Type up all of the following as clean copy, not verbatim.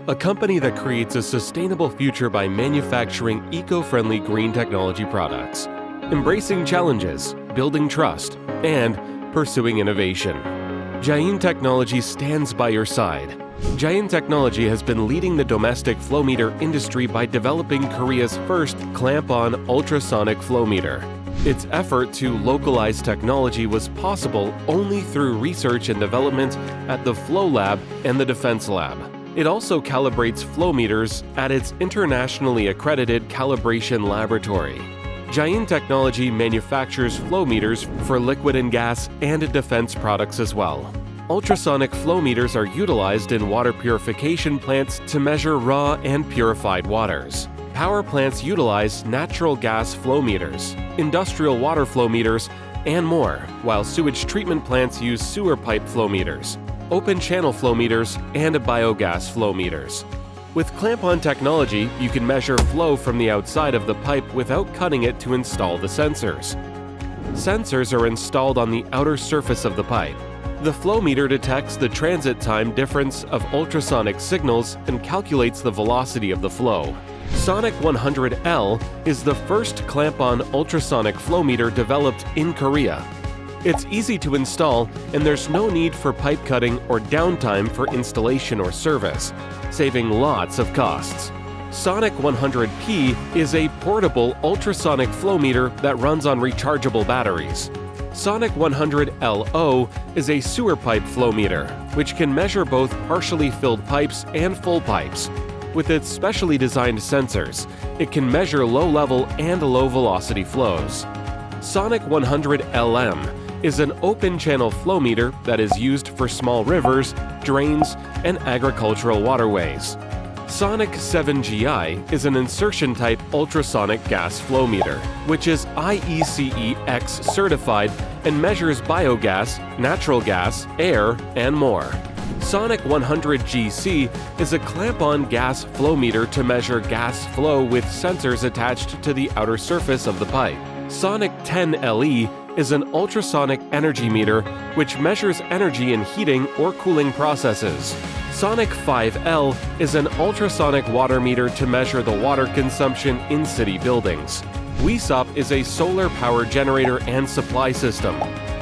a company that creates a sustainable future by manufacturing eco-friendly green technology products, embracing challenges, building trust, and pursuing innovation. Jain Technology stands by your side. Jain Technology has been leading the domestic flow meter industry by developing Korea's first clamp-on ultrasonic flow meter. Its effort to localize technology was possible only through research and development at the Flow Lab and the Defense Lab. It also calibrates flow meters at its internationally accredited calibration laboratory. Jain Technology manufactures flow meters for liquid and gas and defense products as well. Ultrasonic flow meters are utilized in water purification plants to measure raw and purified waters. Power plants utilize natural gas flow meters, industrial water flow meters, and more, while sewage treatment plants use sewer pipe flow meters, open channel flow meters, and biogas flow meters. With clamp-on technology, you can measure flow from the outside of the pipe without cutting it to install the sensors. Sensors are installed on the outer surface of the pipe. The flow meter detects the transit time difference of ultrasonic signals and calculates the velocity of the flow. Sonic 100L is the first clamp-on ultrasonic flow meter developed in Korea. It's easy to install, and there's no need for pipe cutting or downtime for installation or service, saving lots of costs. Sonic 100P is a portable ultrasonic flow meter that runs on rechargeable batteries. Sonic 100LO is a sewer pipe flow meter, which can measure both partially filled pipes and full pipes. With its specially designed sensors, it can measure low-level and low-velocity flows. Sonic 100LM is an open-channel flow meter that is used for small rivers, drains, and agricultural waterways. Sonic 7GI is an insertion-type ultrasonic gas flow meter, which is IECE-X certified and measures biogas, natural gas, air, and more. Sonic 100GC is a clamp-on gas flow meter to measure gas flow with sensors attached to the outer surface of the pipe. Sonic 10LE is an ultrasonic energy meter which measures energy in heating or cooling processes. Sonic 5L is an ultrasonic water meter to measure the water consumption in city buildings. WESOP is a solar power generator and supply system,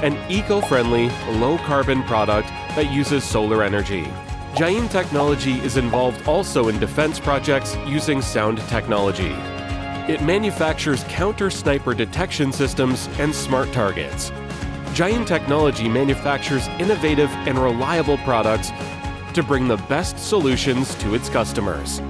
an eco-friendly, low-carbon product that uses solar energy. Jain Technology is involved also in defense projects using sound technology. It manufactures counter-sniper detection systems and smart targets. Jain Technology manufactures innovative and reliable products to bring the best solutions to its customers.